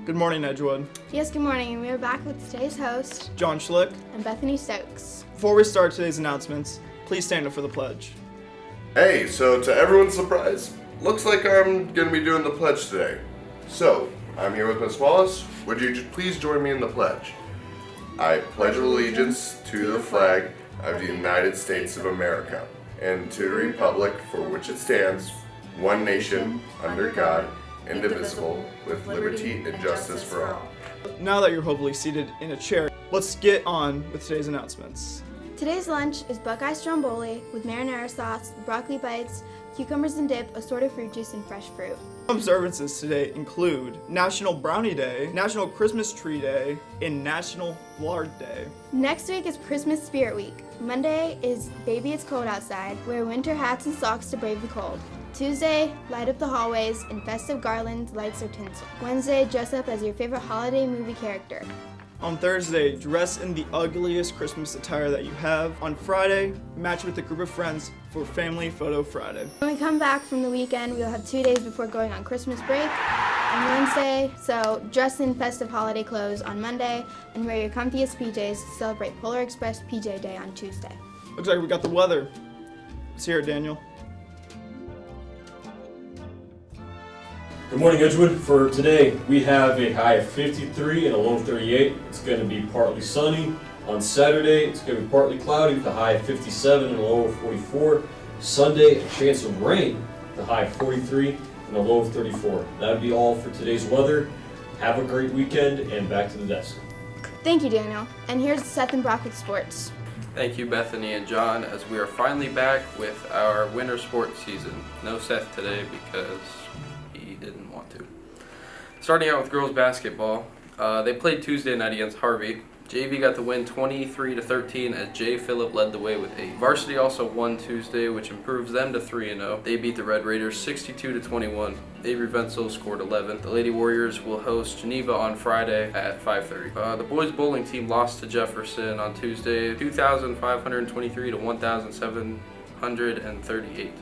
Good morning, Edgewood. Yes, good morning, and we are back with today's host, John Schlick. and Bethany Stokes. Before we start today's announcements, please stand up for the pledge. Hey, so to everyone's surprise, looks like I'm going to be doing the pledge today. So, I'm here with Miss Wallace. Would you please join me in the pledge? I pledge allegiance to the flag of the United States of America and to the republic for which it stands, one nation, under God, indivisible, with liberty and justice for all. Now that you're hopefully seated in a chair, let's get on with today's announcements. Today's lunch is Buckeye Stromboli with marinara sauce, broccoli bites, cucumbers and dip, assorted fruit juice, and fresh fruit. Observances today include National Brownie Day, National Christmas Tree Day, and National Lard Day. Next week is Christmas Spirit Week. Monday is Baby It's Cold Outside. Wear winter hats and socks to brave the cold. Tuesday, light up the hallways in festive garlands, lights, or tinsel. Wednesday, dress up as your favorite holiday movie character. On Thursday, dress in the ugliest Christmas attire that you have. On Friday, match with a group of friends for Family Photo Friday. When we come back from the weekend, we'll have 2 days before going on Christmas break on Wednesday, so dress in festive holiday clothes on Monday and wear your comfiest PJs to celebrate Polar Express PJ Day on Tuesday. Looks like we got the weather. Let's hear it, Daniel. Good morning, Edgewood. For today, we have a high of 53 and a low of 38. It's going to be partly sunny. On Saturday, it's going to be partly cloudy with a high of 57 and a low of 44. Sunday, a chance of rain with a high of 43 and a low of 34. That would be all for today's weather. Have a great weekend, and back to the desk. Thank you, Daniel. And here's Seth and Brock with sports. Thank you, Bethany and John, as we are finally back with our winter sports season. No Seth today because he didn't want to. Starting out with girls basketball, they played Tuesday night against Harvey. JV got the win 23-13 as Jay Phillip led the way with 8. Varsity also won Tuesday, which improves them to 3-0. They beat the Red Raiders 62-21. Avery Venzel scored 11. The Lady Warriors will host Geneva on Friday at 5:30. The boys bowling team lost to Jefferson on Tuesday 2,523 to 1,738.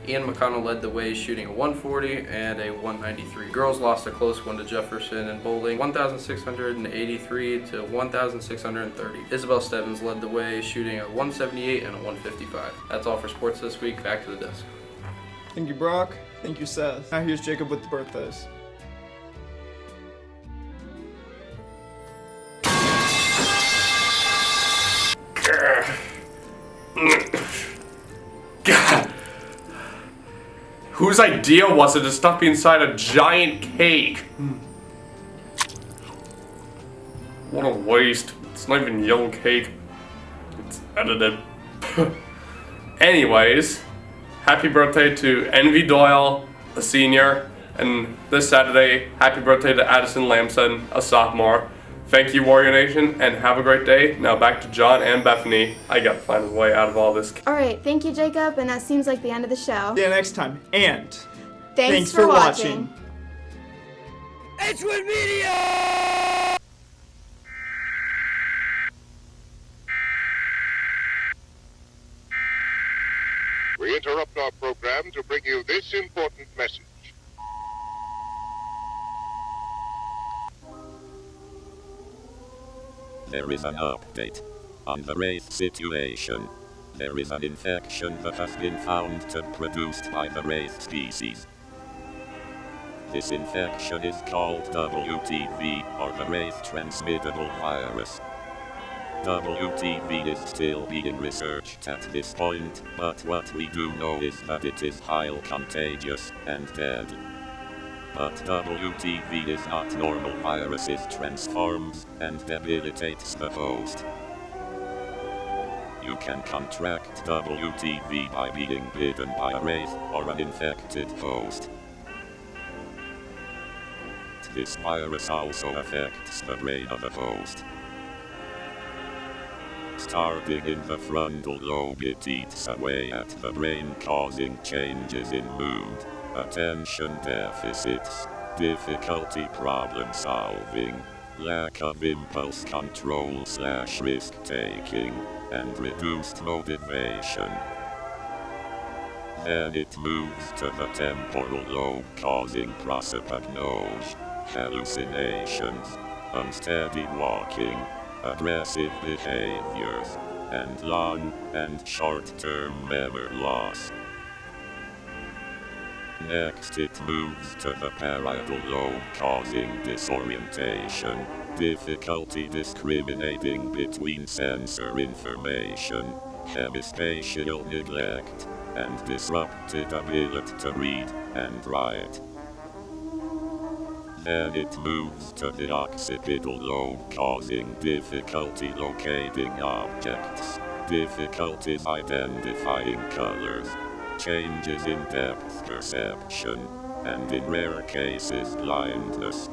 Ian McConnell led the way, shooting a 140 and a 193. Girls lost a close one to Jefferson in bowling, 1,683 to 1,630. Isabel Stebbins led the way, shooting a 178 and a 155. That's all for sports this week. Back to the desk. Thank you, Brock. Thank you, Seth. Now here's Jacob with the birthdays. God. Whose idea was it to stuff me inside a giant cake? What a waste. It's not even yellow cake. It's edited. Anyways, happy birthday to Envy Doyle, a senior, and this Saturday, happy birthday to Addison Lamson, a sophomore. Thank you, Warrior Nation, and have a great day. Now back to John and Bethany. I gotta find a way out of all this. All right, thank you, Jacob, and that seems like the end of the show. See you next time, and Thanks for watching. Edgewood Media! We interrupt our program to bring you this important message. There is an update on the race situation. There is an infection that has been found to be produced by the race species. This infection is called WTV, or the race transmittable virus. WTV is still being researched at this point, but what we do know is that it is highly contagious and deadly. But WTV is not normal viruses, transforms and debilitates the host. You can contract WTV by being bitten by a wraith or an infected host. This virus also affects the brain of the host. Starting in the frontal lobe, it eats away at the brain, causing changes in mood, attention deficits, difficulty problem solving, lack of impulse control / risk taking, and reduced motivation. Then it moves to the temporal lobe, causing prosopagnosia, hallucinations, unsteady walking, aggressive behaviors, and long and short-term memory loss. Next it moves to the parietal lobe, causing disorientation, difficulty discriminating between sensor information, hemispatial neglect, and disrupted ability to read and write. Then it moves to the occipital lobe, causing difficulty locating objects, difficulties identifying colors, changes in depth perception, and in rare cases blindness.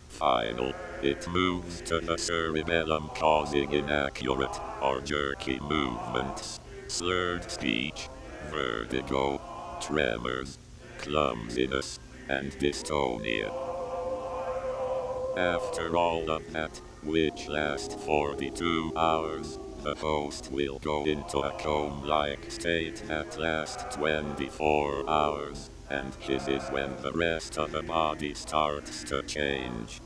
Final, it moves to the cerebellum, causing inaccurate or jerky movements, slurred speech, vertigo, tremors, clumsiness, and dystonia. After all of that, which lasts 42 hours, the host will go into a coma-like state that lasts 24 hours, and this is when the rest of the body starts to change.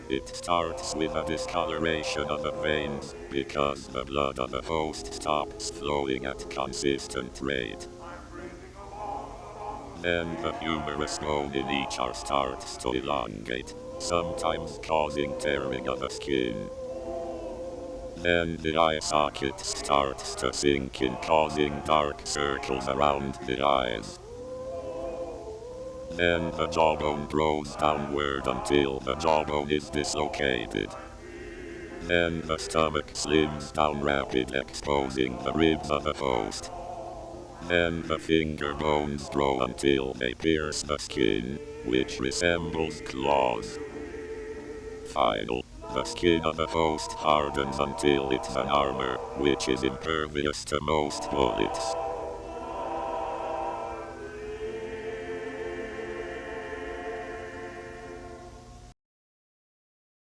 It starts with a discoloration of the veins, because the blood of the host stops flowing at consistent rate. Then the humerus bone in each arm starts to elongate, sometimes causing tearing of the skin. Then the eye socket starts to sink in, causing dark circles around the eyes. Then the jawbone grows downward until the jawbone is dislocated. Then the stomach slims down rapidly, exposing the ribs of the host. Then the finger bones grow until they pierce the skin, which resembles claws. Final, the skin of the host hardens until it's an armor, which is impervious to most bullets.